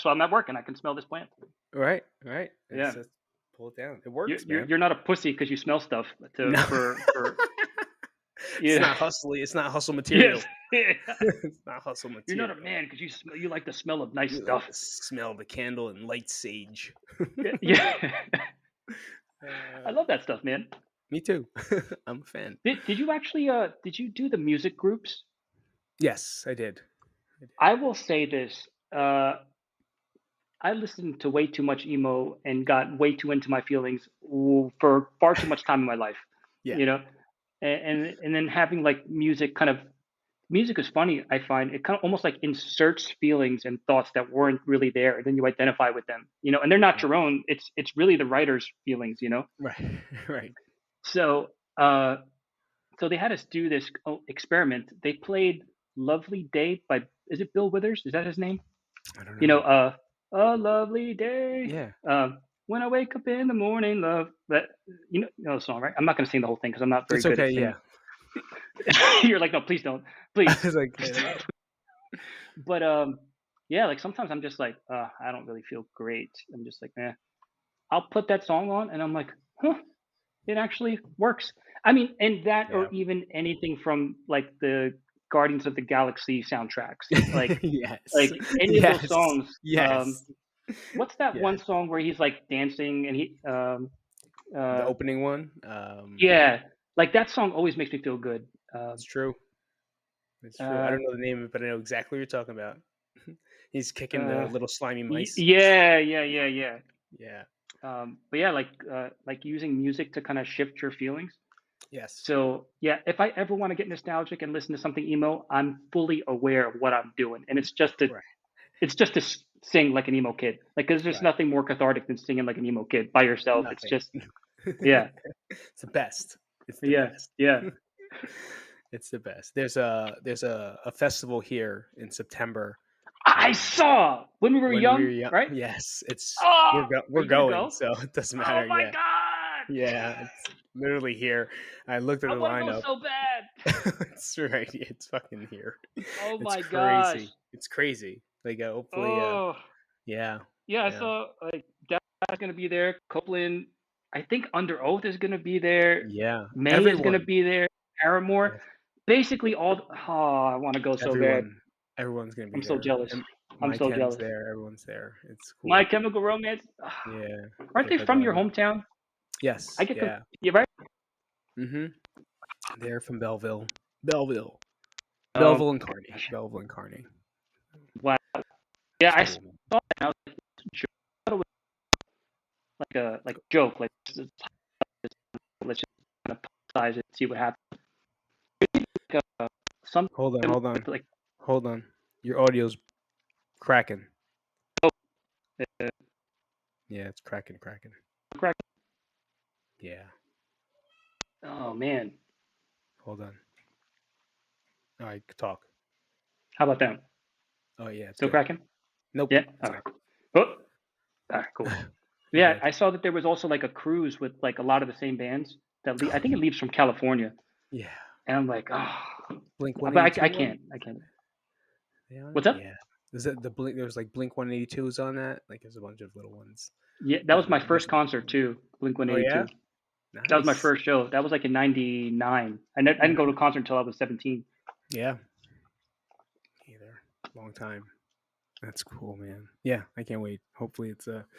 [SPEAKER 1] so I'm at work and I can smell this plant.
[SPEAKER 2] Right. Right. It's
[SPEAKER 1] Yeah,
[SPEAKER 2] just pull it down. It works, man.
[SPEAKER 1] you're not a pussy because you smell stuff to
[SPEAKER 2] No.
[SPEAKER 1] for
[SPEAKER 2] It's
[SPEAKER 1] yeah
[SPEAKER 2] not hustly. It's not hustle
[SPEAKER 1] yes
[SPEAKER 2] material.
[SPEAKER 1] yeah.
[SPEAKER 2] It's not hustle
[SPEAKER 1] You're not a
[SPEAKER 2] material.
[SPEAKER 1] man because you like the smell of nice
[SPEAKER 2] You like
[SPEAKER 1] stuff.
[SPEAKER 2] the smell of the candle and light sage.
[SPEAKER 1] Yeah, yeah. I
[SPEAKER 2] uh,
[SPEAKER 1] love that stuff, man.
[SPEAKER 2] Me too. I'm a fan.
[SPEAKER 1] Did you actually did you do the music groups?
[SPEAKER 2] Yes, I did. I did.
[SPEAKER 1] I will say this. Uh, I listened to way too much emo and got way too into my feelings for far too much time in my life.
[SPEAKER 2] Yeah.
[SPEAKER 1] You know, and then having like music is funny. I find it kind of almost like inserts feelings and thoughts that weren't really there, and then you identify with them. And they're not
[SPEAKER 2] Right.
[SPEAKER 1] your own. It's really the writer's feelings.
[SPEAKER 2] Right. Right.
[SPEAKER 1] So uh, so they had us do this experiment. They played "Lovely Day" by is it Bill Withers? Is that his name?
[SPEAKER 2] I don't
[SPEAKER 1] You know,
[SPEAKER 2] know.
[SPEAKER 1] uh, a lovely day.
[SPEAKER 2] Yeah.
[SPEAKER 1] When I wake up in the morning, love. That you know the song, right? I'm not going to sing the whole thing because I'm not very
[SPEAKER 2] It's
[SPEAKER 1] good at
[SPEAKER 2] okay.
[SPEAKER 1] singing.
[SPEAKER 2] Yeah.
[SPEAKER 1] You're like, no, please don't,
[SPEAKER 2] I
[SPEAKER 1] please.
[SPEAKER 2] was like,
[SPEAKER 1] But yeah, like sometimes I'm just like, I don't really feel great. I'm just like, I'll put that song on, and I'm like, huh, it actually works. I mean, and that, or
[SPEAKER 2] yeah.
[SPEAKER 1] even anything from like the Guardians of the Galaxy soundtracks,
[SPEAKER 2] Yes.
[SPEAKER 1] like any of those
[SPEAKER 2] Yes.
[SPEAKER 1] songs.
[SPEAKER 2] Yes.
[SPEAKER 1] What's that
[SPEAKER 2] Yeah.
[SPEAKER 1] one song where he's like dancing and
[SPEAKER 2] The
[SPEAKER 1] uh,
[SPEAKER 2] opening one.
[SPEAKER 1] yeah, like that song always makes me feel good.
[SPEAKER 2] It's true. It's true. I
[SPEAKER 1] Uh,
[SPEAKER 2] don't know the name of it, but I know exactly what you're talking about. He's kicking the little slimy mice.
[SPEAKER 1] yeah, yeah, yeah, yeah.
[SPEAKER 2] Yeah.
[SPEAKER 1] But yeah, like using music to kind of shift your feelings.
[SPEAKER 2] Yes.
[SPEAKER 1] So yeah, if I ever want to get nostalgic and listen to something emo, I'm fully aware of what I'm doing, and
[SPEAKER 2] Right.
[SPEAKER 1] it's just to sing like an emo kid. Like, 'cause there's
[SPEAKER 2] Right.
[SPEAKER 1] nothing more cathartic than singing like an emo kid by yourself. It's
[SPEAKER 2] Nothing.
[SPEAKER 1] just yeah,
[SPEAKER 2] It's the best. It's the
[SPEAKER 1] yeah,
[SPEAKER 2] best.
[SPEAKER 1] yeah.
[SPEAKER 2] It's the best. There's a festival here in September.
[SPEAKER 1] I
[SPEAKER 2] Um,
[SPEAKER 1] saw when we were
[SPEAKER 2] when we were
[SPEAKER 1] young,
[SPEAKER 2] young,
[SPEAKER 1] right?
[SPEAKER 2] yes,
[SPEAKER 1] Oh,
[SPEAKER 2] we're
[SPEAKER 1] are you gonna
[SPEAKER 2] going,
[SPEAKER 1] go?
[SPEAKER 2] so it doesn't
[SPEAKER 1] Oh
[SPEAKER 2] matter.
[SPEAKER 1] my
[SPEAKER 2] Yeah,
[SPEAKER 1] god,
[SPEAKER 2] yeah, it's literally here. I looked at
[SPEAKER 1] I
[SPEAKER 2] the
[SPEAKER 1] want to go
[SPEAKER 2] lineup.
[SPEAKER 1] so bad.
[SPEAKER 2] It's right. It's fucking here.
[SPEAKER 1] Oh
[SPEAKER 2] It's
[SPEAKER 1] my gosh.
[SPEAKER 2] crazy. It's crazy. Like hopefully,
[SPEAKER 1] Oh
[SPEAKER 2] yeah,
[SPEAKER 1] yeah, I
[SPEAKER 2] yeah,
[SPEAKER 1] saw like Dad's gonna be there. Copeland, I think Under Oath is gonna be there.
[SPEAKER 2] yeah.
[SPEAKER 1] May is gonna
[SPEAKER 2] Everyone,
[SPEAKER 1] be there. Paramore.
[SPEAKER 2] ev-
[SPEAKER 1] Basically all. Oh, I want to go so bad.
[SPEAKER 2] everyone's gonna be
[SPEAKER 1] I'm so
[SPEAKER 2] there.
[SPEAKER 1] jealous.
[SPEAKER 2] And
[SPEAKER 1] I'm
[SPEAKER 2] my
[SPEAKER 1] so
[SPEAKER 2] Chem's
[SPEAKER 1] jealous.
[SPEAKER 2] there. Everyone's there. It's
[SPEAKER 1] My
[SPEAKER 2] cool.
[SPEAKER 1] Chemical Romance.
[SPEAKER 2] Yeah,
[SPEAKER 1] Aren't
[SPEAKER 2] they're
[SPEAKER 1] they from your
[SPEAKER 2] headlining.
[SPEAKER 1] hometown? I
[SPEAKER 2] Yes,
[SPEAKER 1] get
[SPEAKER 2] yeah.
[SPEAKER 1] yeah, right.
[SPEAKER 2] Mm-hmm. They're from Belleville, Belleville,
[SPEAKER 1] Um,
[SPEAKER 2] Belleville and Kearney, Belleville and Kearney.
[SPEAKER 1] Yeah,
[SPEAKER 2] It's
[SPEAKER 1] I saw
[SPEAKER 2] cool, man.
[SPEAKER 1] that and I was like, "Joke?" I thought it was like a joke, like let's just kind of publicize it, see what happens. Like, something
[SPEAKER 2] Hold on,
[SPEAKER 1] like
[SPEAKER 2] hold on. Your audio's cracking.
[SPEAKER 1] uh,
[SPEAKER 2] Yeah, it's cracking.
[SPEAKER 1] correct.
[SPEAKER 2] Yeah,
[SPEAKER 1] Oh man,
[SPEAKER 2] hold on. All right, talk.
[SPEAKER 1] how about that?
[SPEAKER 2] Oh yeah, it's
[SPEAKER 1] Still
[SPEAKER 2] good.
[SPEAKER 1] cracking?
[SPEAKER 2] Nope,
[SPEAKER 1] Yeah.
[SPEAKER 2] it's
[SPEAKER 1] All right.
[SPEAKER 2] not.
[SPEAKER 1] Oh, all right, cool.
[SPEAKER 2] You're
[SPEAKER 1] Yeah,
[SPEAKER 2] good.
[SPEAKER 1] I saw that there was also like a cruise with like a lot of the same bands I think it leaves from California,
[SPEAKER 2] Yeah,
[SPEAKER 1] and I'm like, oh,
[SPEAKER 2] Blink
[SPEAKER 1] but I
[SPEAKER 2] 182 one.
[SPEAKER 1] can't, I can't.
[SPEAKER 2] They on it?
[SPEAKER 1] What's up?
[SPEAKER 2] Yeah. Is it the Blink? There was like Blink 182s on that. Like there's a bunch of little ones.
[SPEAKER 1] Yeah, that was my first
[SPEAKER 2] Wasn't.
[SPEAKER 1] concert too. Blink
[SPEAKER 2] Oh yeah.
[SPEAKER 1] 182. That was my
[SPEAKER 2] Nice.
[SPEAKER 1] first show. That was like in '99. I didn't go to a concert until I was 17.
[SPEAKER 2] Yeah. Either. Long time. That's cool, man. Yeah, I can't wait. Hopefully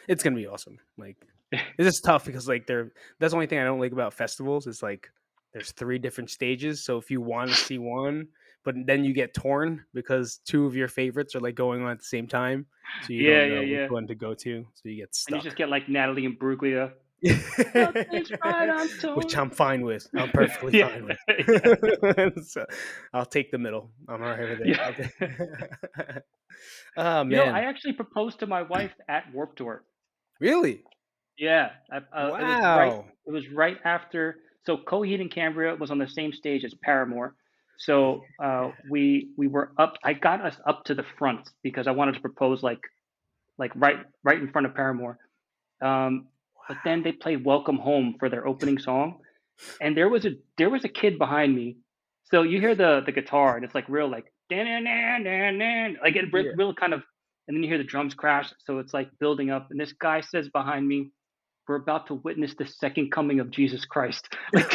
[SPEAKER 2] it's gonna be awesome. Like it's just tough because like that's the only thing I don't like about festivals is like there's 3 different stages. So if you want to see one, but then you get torn because 2 of your favorites are like going on at the same time. So you
[SPEAKER 1] Yeah,
[SPEAKER 2] don't
[SPEAKER 1] yeah,
[SPEAKER 2] know which
[SPEAKER 1] yeah.
[SPEAKER 2] one to go to. So you get
[SPEAKER 1] And you just
[SPEAKER 2] stuck.
[SPEAKER 1] get like Natalie and Bruglia. Nothing's right, I'm
[SPEAKER 2] Which
[SPEAKER 1] torn.
[SPEAKER 2] I'm fine with. I'm perfectly
[SPEAKER 1] Yeah,
[SPEAKER 2] fine
[SPEAKER 1] yeah,
[SPEAKER 2] with. So I'll take the middle. I'm all right with it.
[SPEAKER 1] yeah.
[SPEAKER 2] Oh
[SPEAKER 1] You know, I
[SPEAKER 2] man.
[SPEAKER 1] actually proposed to my wife at Warped Tour.
[SPEAKER 2] Really?
[SPEAKER 1] Yeah, it was right.
[SPEAKER 2] Wow.
[SPEAKER 1] It was right after. So Coheed and Cambria was on the same stage as Paramore.
[SPEAKER 2] Yeah.
[SPEAKER 1] So we were up. I got us up to the front because I wanted to propose like right in front of Paramore. Um, but then they played Welcome Home for their opening song, and there was a kid behind me. So you hear the guitar, and it's like real like dan dan dan dan dan, like it
[SPEAKER 2] Yeah.
[SPEAKER 1] real kind of, and then you hear the drums crash. So it's like building up, and this guy says behind me, "We're about to witness the second coming of Jesus Christ." Like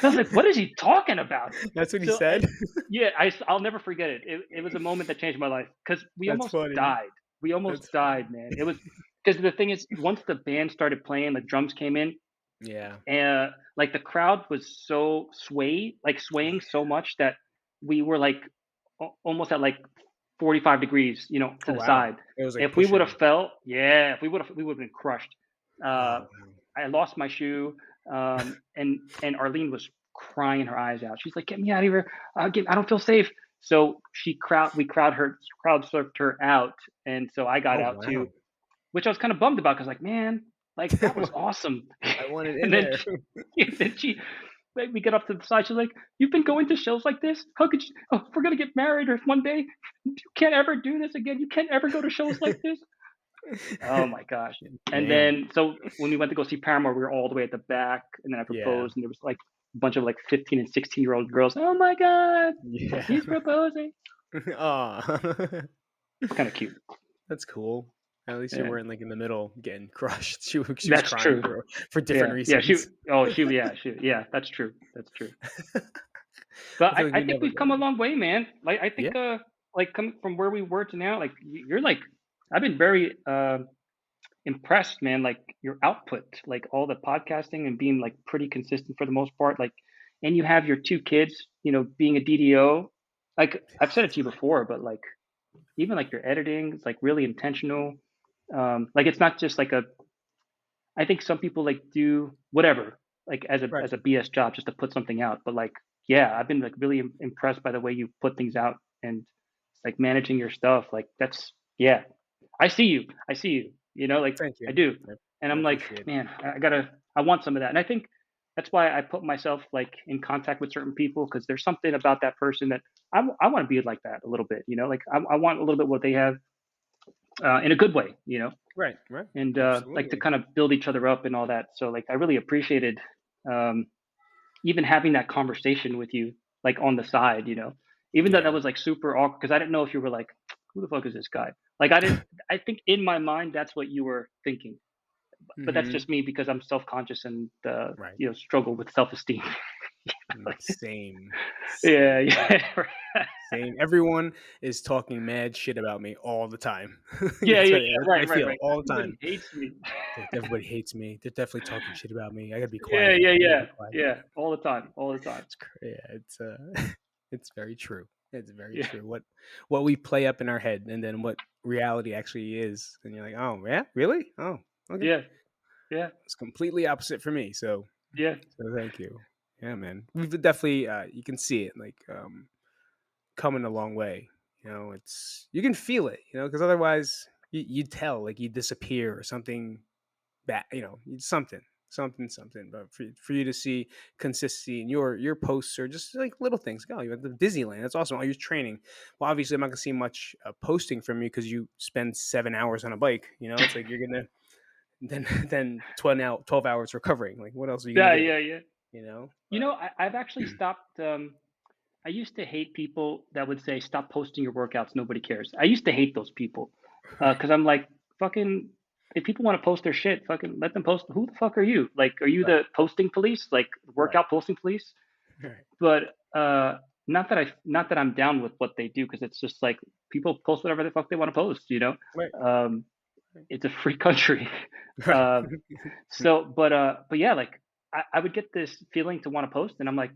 [SPEAKER 1] I was like, "What is he talking about?"
[SPEAKER 2] That's what he
[SPEAKER 1] So
[SPEAKER 2] said.
[SPEAKER 1] yeah, I'll never forget it. It was a moment that changed my life because we
[SPEAKER 2] That's
[SPEAKER 1] almost
[SPEAKER 2] funny.
[SPEAKER 1] died. We almost
[SPEAKER 2] That's funny.
[SPEAKER 1] died, man. It was because the thing is, once the band started playing, the drums came in,
[SPEAKER 2] Yeah.
[SPEAKER 1] and like the crowd was so swaying so much that we were like almost at like 45 degrees, to
[SPEAKER 2] Oh
[SPEAKER 1] the
[SPEAKER 2] wow.
[SPEAKER 1] side.
[SPEAKER 2] It was like
[SPEAKER 1] If we would have
[SPEAKER 2] pushing.
[SPEAKER 1] fell, yeah, if we would have been crushed. Uh,
[SPEAKER 2] Oh wow.
[SPEAKER 1] I lost my shoe, and Arlene was crying her eyes out. She's like, "Get me out of here! I don't feel safe." So crowd surfed her out, and so I got
[SPEAKER 2] Oh
[SPEAKER 1] out too,
[SPEAKER 2] wow.
[SPEAKER 1] which I was kind of bummed about because like, man, like that was awesome.
[SPEAKER 2] I wanted in
[SPEAKER 1] And then
[SPEAKER 2] there.
[SPEAKER 1] then like, we get up to the side. She's like, "You've been going to shows like this? How could you? Oh, if we're gonna get married or if one day, you can't ever do this again. You can't ever go to shows like this." Oh my gosh. And
[SPEAKER 2] Man.
[SPEAKER 1] then so when we went to go see Paramore, we were all the way at the back, and then I
[SPEAKER 2] Yeah.
[SPEAKER 1] proposed, and there was like a bunch of like 15 and 16-year-old girls. Oh my God,
[SPEAKER 2] Yeah.
[SPEAKER 1] he's proposing.
[SPEAKER 2] Aw.
[SPEAKER 1] It's kind of cute.
[SPEAKER 2] That's cool. At least you
[SPEAKER 1] Yeah,
[SPEAKER 2] weren't like in the middle getting crushed. She was
[SPEAKER 1] that's
[SPEAKER 2] crying
[SPEAKER 1] true.
[SPEAKER 2] for different
[SPEAKER 1] Yeah, yeah.
[SPEAKER 2] reasons.
[SPEAKER 1] Yeah. That's true. That's true. But
[SPEAKER 2] I feel like
[SPEAKER 1] I
[SPEAKER 2] we
[SPEAKER 1] think
[SPEAKER 2] never
[SPEAKER 1] we've
[SPEAKER 2] got
[SPEAKER 1] come a
[SPEAKER 2] it.
[SPEAKER 1] long way, man. Like I
[SPEAKER 2] Yeah.
[SPEAKER 1] think like coming from where we were to now, like you're like I've been very impressed, man. Like your output, like all the podcasting and being like pretty consistent for the most part. Like, and you have your 2 kids, being a DDO. Like I've said it to you before, but like even like your editing, it's like really intentional. Like it's not just like a. I think some people like do whatever, like
[SPEAKER 2] Right.
[SPEAKER 1] as a BS job just to put something out. But like, yeah, I've been like really impressed by the way you put things out and like managing your stuff. Like that's yeah, I see you. I see you. Like
[SPEAKER 2] Thank
[SPEAKER 1] I
[SPEAKER 2] you.
[SPEAKER 1] do.
[SPEAKER 2] I,
[SPEAKER 1] And
[SPEAKER 2] I
[SPEAKER 1] I'm like,
[SPEAKER 2] appreciate it.
[SPEAKER 1] man, I want some of that. And I think that's why I put myself like in contact with certain people because there's something about that person that I want to be like that a little bit, like I want a little bit what they have in a good way,
[SPEAKER 2] Right. Right.
[SPEAKER 1] and like to
[SPEAKER 2] Absolutely.
[SPEAKER 1] kind of build each other up and all that. So like I really appreciated um, even having that conversation with you, like on the side, even though that
[SPEAKER 2] Yeah.
[SPEAKER 1] was like super awkward because I didn't know if you were like, who the fuck is this guy? Like I didn't. I think in my mind that's what you were thinking, but that's
[SPEAKER 2] Hmm.
[SPEAKER 1] just me because I'm self-conscious and
[SPEAKER 2] Right.
[SPEAKER 1] struggle with self-esteem.
[SPEAKER 2] Same.
[SPEAKER 1] Yeah,
[SPEAKER 2] Same.
[SPEAKER 1] yeah,
[SPEAKER 2] Same. Everyone is talking mad shit about me all the time.
[SPEAKER 1] yeah,
[SPEAKER 2] That's
[SPEAKER 1] yeah,
[SPEAKER 2] what
[SPEAKER 1] yeah. Right,
[SPEAKER 2] I
[SPEAKER 1] right,
[SPEAKER 2] feel
[SPEAKER 1] right.
[SPEAKER 2] all the
[SPEAKER 1] Everybody
[SPEAKER 2] time.
[SPEAKER 1] hates me.
[SPEAKER 2] Everybody hates me. They're definitely talking shit about me. I gotta be
[SPEAKER 1] Yeah,
[SPEAKER 2] quiet.
[SPEAKER 1] yeah,
[SPEAKER 2] I gotta
[SPEAKER 1] yeah,
[SPEAKER 2] be quiet.
[SPEAKER 1] yeah. All the time, all the time.
[SPEAKER 2] Yeah, it's it's very true. It's very
[SPEAKER 1] Yeah,
[SPEAKER 2] true. What we play up in our head, and then what reality actually is, and you're like, oh yeah, really? Oh, okay.
[SPEAKER 1] yeah, yeah,
[SPEAKER 2] It's completely opposite for me.
[SPEAKER 1] yeah,
[SPEAKER 2] So thank you. Yeah, man. We've definitely you can see it like coming a long way. It's you can feel it. Because otherwise you tell like you disappear or something bad. Something. But for you to see consistency in your posts or just like little things. Go, you went to Disneyland. That's awesome. Oh, you're training. Well, obviously I'm not gonna see much posting from you because you spend 7 hours on a bike. It's like you're gonna then 12 hours recovering. Like what else are you gonna
[SPEAKER 1] yeah,
[SPEAKER 2] do?
[SPEAKER 1] yeah, yeah.
[SPEAKER 2] But
[SPEAKER 1] I've actually stopped. I used to hate people that would say, "Stop posting your workouts. Nobody cares." I used to hate those people because I'm like, fucking. If people want to post their shit, fucking let them post. Who the fuck are you? Like, are you
[SPEAKER 2] right,
[SPEAKER 1] the posting police? Like,
[SPEAKER 2] right,
[SPEAKER 1] workout posting police?
[SPEAKER 2] right,
[SPEAKER 1] But not that I'm down with what they do because it's just like people post whatever the fuck they want to post.
[SPEAKER 2] right,
[SPEAKER 1] Um, it's a free country.
[SPEAKER 2] right,
[SPEAKER 1] uh, but yeah, like I would get this feeling to want to post, and I'm like,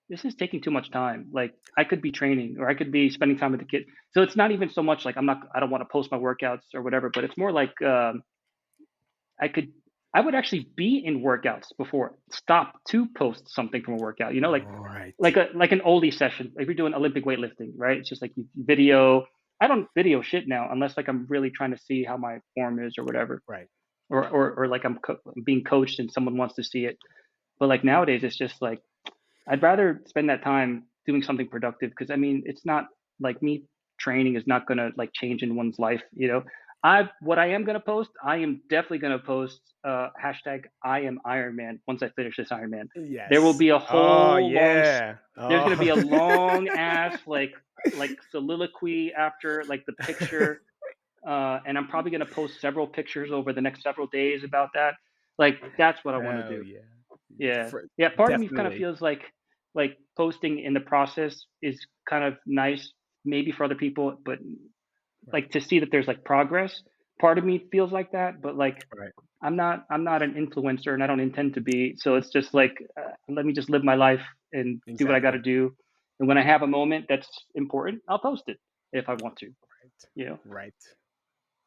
[SPEAKER 1] this is taking too much time. Like I could be training or I could be spending time with the kid. So it's not even so much like I don't want to post my workouts or whatever, but it's more like I could I would actually be in workouts before stop to post something from a workout.
[SPEAKER 2] all right,
[SPEAKER 1] Like an oldie session. Like if you're doing Olympic weightlifting, right? It's just like you video. I don't video shit now unless like I'm really trying to see how my form is or whatever,
[SPEAKER 2] right,
[SPEAKER 1] or like being coached and someone wants to see it. But like nowadays, it's just like I'd rather spend that time doing something productive because I mean, it's not like me training is not going to like change in one's life. What I am going to post, I am definitely going to post hashtag I am Iron Man once I finish this Iron Man. There will
[SPEAKER 2] yes,
[SPEAKER 1] be a
[SPEAKER 2] oh
[SPEAKER 1] whole
[SPEAKER 2] yeah,
[SPEAKER 1] there's going to be a
[SPEAKER 2] oh,
[SPEAKER 1] long ass like soliloquy after like the picture, and I'm probably going to post several pictures over the next several days about that. Like that's what I want to
[SPEAKER 2] hell
[SPEAKER 1] do.
[SPEAKER 2] yeah,
[SPEAKER 1] Yeah. Yeah, part of me kind of
[SPEAKER 2] definitely,
[SPEAKER 1] feels like posting in the process is kind of nice maybe for other people, but
[SPEAKER 2] right,
[SPEAKER 1] like to see that there's like progress. Part of me feels like that, but like
[SPEAKER 2] right,
[SPEAKER 1] I'm not an influencer and I don't intend to be. So it's just like let me just live my life and do what I got to
[SPEAKER 2] exactly,
[SPEAKER 1] do. And when I have a moment that's important, I'll post it if I want to,
[SPEAKER 2] right,
[SPEAKER 1] you know.
[SPEAKER 2] right.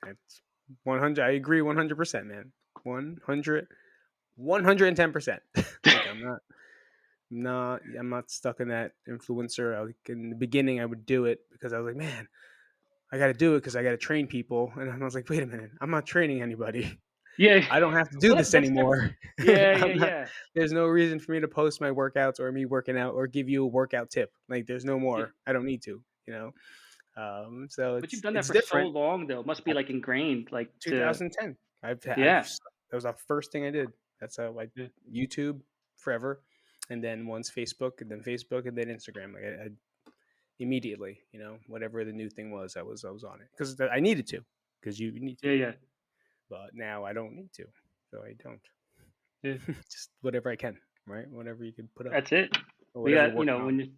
[SPEAKER 2] That's 100. I agree 100%, man. 100, 110%. Like I'm not stuck in that influencer. Like in the beginning, I would do it because I was like, man, I got to do it because I got to train people. And I was like, wait a minute, I'm not training anybody.
[SPEAKER 1] Yeah.
[SPEAKER 2] I don't have to do
[SPEAKER 1] Well,
[SPEAKER 2] this
[SPEAKER 1] that's different.
[SPEAKER 2] anymore.
[SPEAKER 1] Yeah, yeah,
[SPEAKER 2] I'm not.
[SPEAKER 1] yeah.
[SPEAKER 2] There's no reason for me to post my workouts or me working out or give you a workout tip. Like there's no
[SPEAKER 1] Yeah.
[SPEAKER 2] more. I don't need to. So
[SPEAKER 1] But you've
[SPEAKER 2] it's
[SPEAKER 1] done that
[SPEAKER 2] it's
[SPEAKER 1] for so
[SPEAKER 2] different.
[SPEAKER 1] long though. It must be like ingrained like to
[SPEAKER 2] 2010. I've
[SPEAKER 1] yeah.
[SPEAKER 2] that was the first thing I did. That's how I
[SPEAKER 1] Yeah.
[SPEAKER 2] YouTube forever, and then once Facebook, and then Instagram. Like I immediately, whatever the new thing was, I was on it because I needed to, because you need to.
[SPEAKER 1] Yeah, yeah.
[SPEAKER 2] But now I don't need to, so I don't.
[SPEAKER 1] Yeah.
[SPEAKER 2] Just whatever I can, right? Whatever you can put up,
[SPEAKER 1] That's it.
[SPEAKER 2] or
[SPEAKER 1] We
[SPEAKER 2] whatever
[SPEAKER 1] got,
[SPEAKER 2] works out.
[SPEAKER 1] when you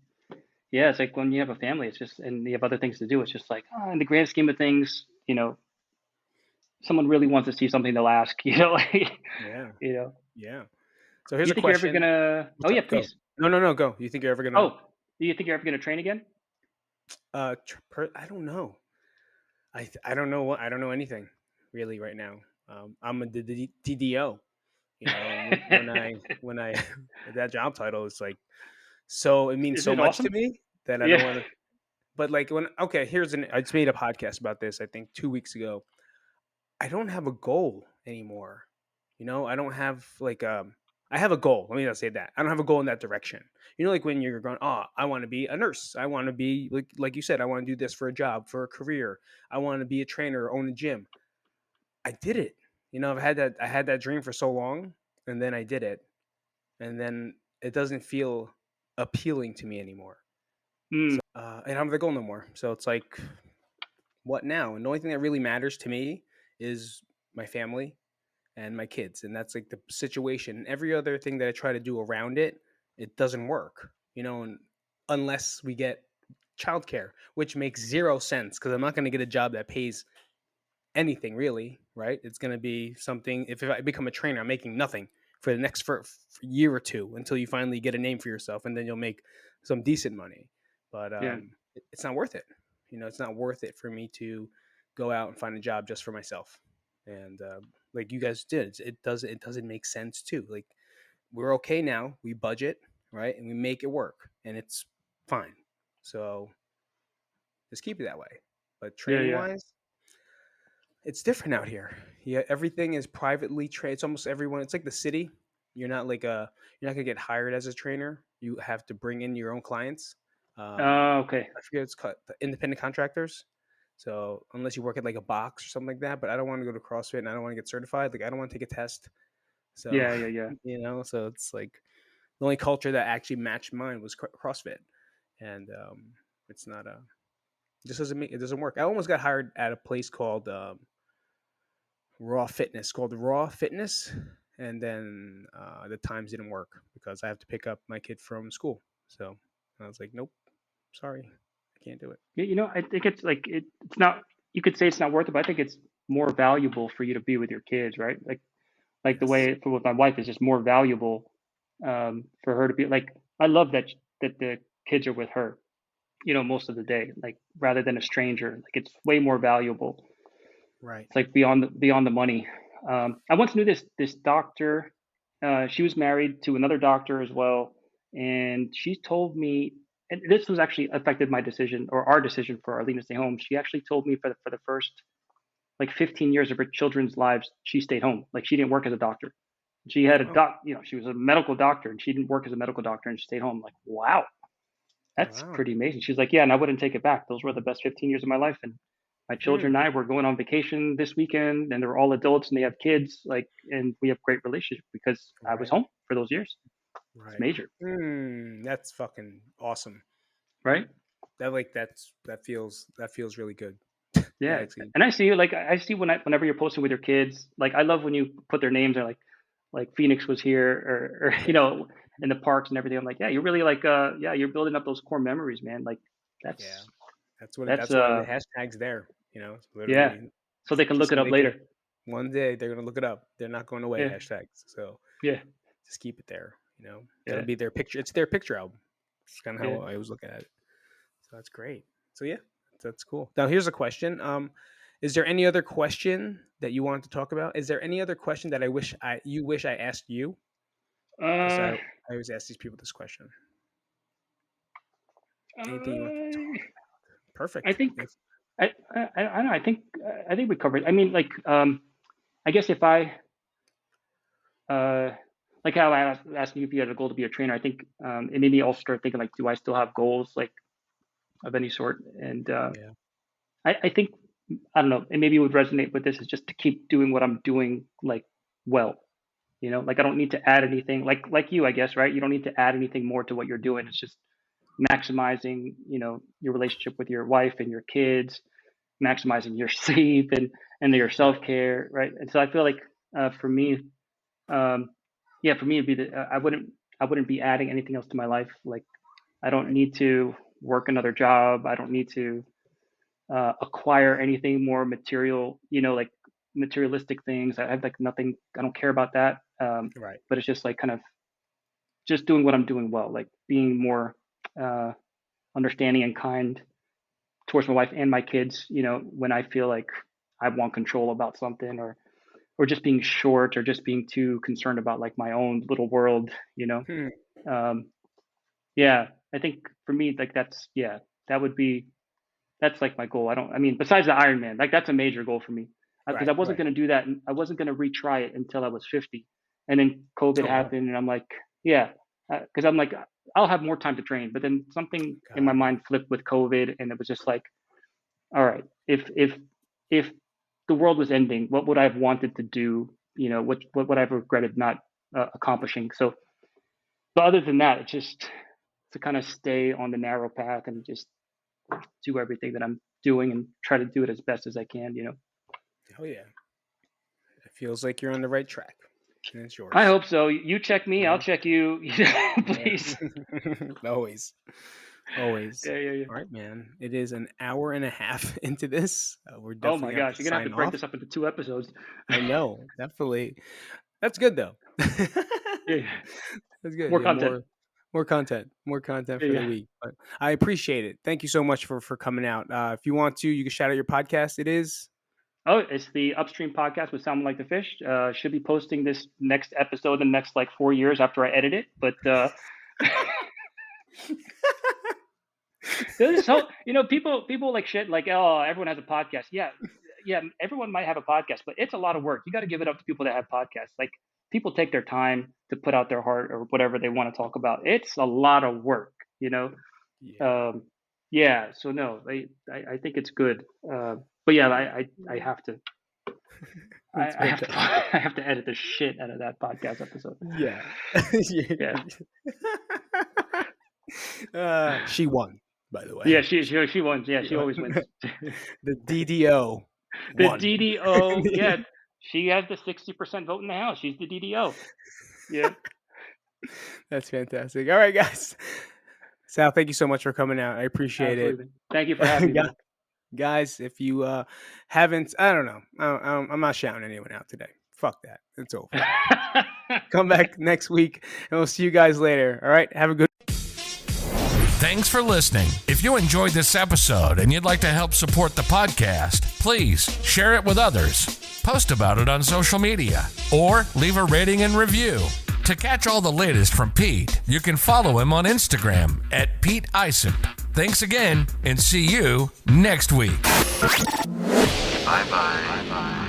[SPEAKER 1] yeah, it's like when you have a family, it's just and you have other things to do. It's just like, in the grand scheme of things, someone really wants to see something, they'll ask, like,
[SPEAKER 2] Yeah,
[SPEAKER 1] you know.
[SPEAKER 2] yeah. So
[SPEAKER 1] Do
[SPEAKER 2] here's
[SPEAKER 1] you
[SPEAKER 2] a
[SPEAKER 1] think you're ever
[SPEAKER 2] question.
[SPEAKER 1] gonna Oh
[SPEAKER 2] What's
[SPEAKER 1] yeah,
[SPEAKER 2] up? Go.
[SPEAKER 1] please.
[SPEAKER 2] No, no, no. Go. You think you're ever gonna?
[SPEAKER 1] Oh, do you think you're ever gonna train again?
[SPEAKER 2] I don't know. I don't know what I don't know anything really right now. I'm a DDO. When I that job title is like so it means
[SPEAKER 1] Isn't
[SPEAKER 2] so
[SPEAKER 1] it
[SPEAKER 2] much to
[SPEAKER 1] awesome?
[SPEAKER 2] me that I don't
[SPEAKER 1] Yeah.
[SPEAKER 2] want to. But like when okay, I just made a podcast about this. I think 2 weeks ago. I don't have a goal anymore. I don't have like I have a goal. Let me not say that. I don't have a goal in that direction. Like when you're going, oh, I want to be a nurse. I want to be like you said, I want to do this for a job, for a career. I want to be a trainer, own a gym. I did it. I had that dream for so long, and then I did it, and then it doesn't feel appealing to me anymore.
[SPEAKER 1] Mm,
[SPEAKER 2] And I don't have the goal no more. So it's like, what now? And the only thing that really matters to me is my family and my kids, and that's like the situation. Every other thing that I try to do around it, it doesn't work. And unless we get childcare, which makes zero sense because I'm not going to get a job that pays anything really, right? It's going to be something. If I become a trainer, I'm making nothing for the next for year or two until you finally get a name for yourself, and then you'll make some decent money. But
[SPEAKER 1] yeah.
[SPEAKER 2] it's not worth it. It's not worth it for me to go out and find a job just for myself. And like you guys did, it doesn't make sense too. Like we're okay now, we budget, right, and we make it work, and it's fine. So just keep it that way. But
[SPEAKER 1] Yeah,
[SPEAKER 2] training
[SPEAKER 1] yeah.
[SPEAKER 2] wise, it's different out here. Yeah, everything is privately trained. It's almost everyone. It's like the city. You're not gonna get hired as a trainer. You have to bring in your own clients.
[SPEAKER 1] Okay.
[SPEAKER 2] I forget it's called the independent contractors. So unless you work at like a box or something like that, but I don't want to go to CrossFit and I don't want to get certified. Like I don't want to take a test. So
[SPEAKER 1] Yeah, yeah, yeah.
[SPEAKER 2] so it's like the only culture that actually matched mine was CrossFit, and it's not a it doesn't work. I almost got hired at a place called Raw Fitness, and then the times didn't work because I have to pick up my kid from school. So I was like, nope, sorry, I can't do it.
[SPEAKER 1] I think it's like it's not. You could say it's not worth it, but I think it's more valuable for you to be with your kids, right? Like the
[SPEAKER 2] Yes,
[SPEAKER 1] way for with my wife is just more valuable for her to be like. I love that the kids are with her, most of the day, like rather than a stranger. Like it's way more valuable.
[SPEAKER 2] right.
[SPEAKER 1] It's like beyond the money. I once knew this doctor. She was married to another doctor as well, and she told me, and this was actually affected my decision or our decision for Arlene to stay home. She actually told me for the first like 15 years of her children's lives, she stayed home. Like she didn't work as a doctor. She had a
[SPEAKER 2] Oh,
[SPEAKER 1] she was a medical doctor, and she didn't work as a medical doctor, and she stayed home. Like, wow, that's
[SPEAKER 2] wow.
[SPEAKER 1] pretty amazing. She's like, yeah, and I wouldn't take it back. Those were the best 15 years of my life, and my
[SPEAKER 2] Hmm.
[SPEAKER 1] children and I were going on vacation this weekend, and they're all adults and they have kids, like, and we have great relationship because I was
[SPEAKER 2] Right.
[SPEAKER 1] home for those years. It's
[SPEAKER 2] Right.
[SPEAKER 1] major,
[SPEAKER 2] That's fucking awesome.
[SPEAKER 1] right?
[SPEAKER 2] That feels really good. That
[SPEAKER 1] Yeah,
[SPEAKER 2] actually,
[SPEAKER 1] and I see like I see whenever you're posting with your kids, like I love when you put their names or like Phoenix was here or
[SPEAKER 2] yeah,
[SPEAKER 1] in the parks and everything. I'm like, yeah, you're really like yeah, you're building up those core memories, man. Like
[SPEAKER 2] yeah.
[SPEAKER 1] that's
[SPEAKER 2] That's
[SPEAKER 1] that's
[SPEAKER 2] why the hashtag's there. It's
[SPEAKER 1] yeah,
[SPEAKER 2] literally
[SPEAKER 1] so they can look
[SPEAKER 2] just
[SPEAKER 1] it
[SPEAKER 2] so
[SPEAKER 1] up
[SPEAKER 2] they can
[SPEAKER 1] later.
[SPEAKER 2] one day they're gonna look it up. They're not going away.
[SPEAKER 1] Yeah,
[SPEAKER 2] Hashtags. So
[SPEAKER 1] yeah,
[SPEAKER 2] just keep it there. That'll
[SPEAKER 1] yeah,
[SPEAKER 2] be their picture. It's their picture album. It's kind of
[SPEAKER 1] yeah.
[SPEAKER 2] how I always look at it. So that's great. So yeah, that's cool. Now here's a question. Is there any other question that you wanted to talk about? Is there any other question that you wish I asked you? Because I
[SPEAKER 1] Uh,
[SPEAKER 2] always ask these people this question. Anything you want to talk?
[SPEAKER 1] uh, I
[SPEAKER 2] Perfect.
[SPEAKER 1] think
[SPEAKER 2] Yes.
[SPEAKER 1] I don't know. I think we covered. I mean, like I guess if I uh, like how I was asking you if you had a goal to be a trainer, I think it made me also start thinking like, do I still have goals like of any sort? And
[SPEAKER 2] Yeah.
[SPEAKER 1] I think I don't know, and maybe it would resonate with this is just to keep doing what I'm doing like well. Like I don't need to add anything. Like you, I guess, right? You don't need to add anything more to what you're doing. It's just maximizing, your relationship with your wife and your kids, maximizing your sleep and your
[SPEAKER 2] Right.
[SPEAKER 1] self care, right? And so I feel like for me, um, yeah, for me it'd be I wouldn't be adding anything else to my life. Like I don't
[SPEAKER 2] Right.
[SPEAKER 1] need to work another job. I don't need to acquire anything more material, like materialistic things. I have like nothing. I don't care about that.
[SPEAKER 2] Right.
[SPEAKER 1] But it's just like kind of just doing what I'm doing well, like being more uh, understanding and kind towards my wife and my kids. When I feel like I want control about something, or just being short, or just being too concerned about like my own little world.
[SPEAKER 2] Hmm.
[SPEAKER 1] Um, yeah, I think for me, like that would be that's like my goal. I mean, besides the Ironman, like that's a major goal for me because I
[SPEAKER 2] Right.
[SPEAKER 1] wasn't
[SPEAKER 2] Right.
[SPEAKER 1] going to do that. And I wasn't going to retry it until I was 50. And then COVID
[SPEAKER 2] Oh wow.
[SPEAKER 1] happened, and I'm like, yeah, because I'm like, I'll have more time to train. But then something in my
[SPEAKER 2] Got it.
[SPEAKER 1] mind flipped with COVID, and it was just like, all right, if the world was ending, what would I have wanted to do? What would I have regretted not accomplishing? So, but other than that, it's just to kind of stay on the narrow path and just do everything that I'm doing and try to do it as best as I can.
[SPEAKER 2] Oh yeah. It feels like you're on the right track, and it's
[SPEAKER 1] I
[SPEAKER 2] yours.
[SPEAKER 1] hope so. You check me, I'll
[SPEAKER 2] Yeah.
[SPEAKER 1] check you.
[SPEAKER 2] Yeah.
[SPEAKER 1] Please.
[SPEAKER 2] Always. Always.
[SPEAKER 1] Yeah, yeah, yeah.
[SPEAKER 2] All right, man. It is an hour and a half into this. We're
[SPEAKER 1] Oh
[SPEAKER 2] definitely
[SPEAKER 1] my
[SPEAKER 2] gonna have to
[SPEAKER 1] gosh, you're gonna have to
[SPEAKER 2] sign
[SPEAKER 1] break
[SPEAKER 2] off.
[SPEAKER 1] this up into 2 episodes.
[SPEAKER 2] I know, definitely. That's good though.
[SPEAKER 1] Yeah, yeah.
[SPEAKER 2] That's good.
[SPEAKER 1] More
[SPEAKER 2] Yeah,
[SPEAKER 1] content.
[SPEAKER 2] More content for the
[SPEAKER 1] Yeah.
[SPEAKER 2] week. But I appreciate it. Thank you so much for coming out. If you want to, you can shout out your podcast. It is.
[SPEAKER 1] Oh, it's the Upstream podcast with Salmon Like the Fish. Should be posting this next episode in the next like 4 years after I edit it. But so people like shit like, oh, everyone has a podcast. Yeah, everyone might have a podcast, but it's a lot of work. You got to give it up to people that have podcasts. Like people take their time to put out their heart or whatever they want to talk about. It's a lot of work,
[SPEAKER 2] Yeah.
[SPEAKER 1] Yeah. So no, I think it's good. But yeah, I have to. I have to edit the shit out of that podcast episode.
[SPEAKER 2] Yeah.
[SPEAKER 1] Yeah.
[SPEAKER 2] She won, by the way.
[SPEAKER 1] Yeah, she won. Yeah, she always wins.
[SPEAKER 2] The DDO.
[SPEAKER 1] The
[SPEAKER 2] won.
[SPEAKER 1] DDO. Yeah, she has the 60% vote in the House. She's the DDO. Yeah.
[SPEAKER 2] That's fantastic. All right, guys. Sal, thank you so much for coming out. I appreciate it.
[SPEAKER 1] Thank you for having me.
[SPEAKER 2] Guys, if you haven't, I don't know. I'm not shouting anyone out today. Fuck that. It's over. Come back next week, and we'll see you guys later. All right? Have a good
[SPEAKER 3] Thanks for listening. If you enjoyed this episode and you'd like to help support the podcast, please share it with others, post about it on social media, or leave a rating and review. To catch all the latest from Pete, you can follow him on Instagram at Pete Isip. Thanks again, and see you next week.
[SPEAKER 4] Bye-bye.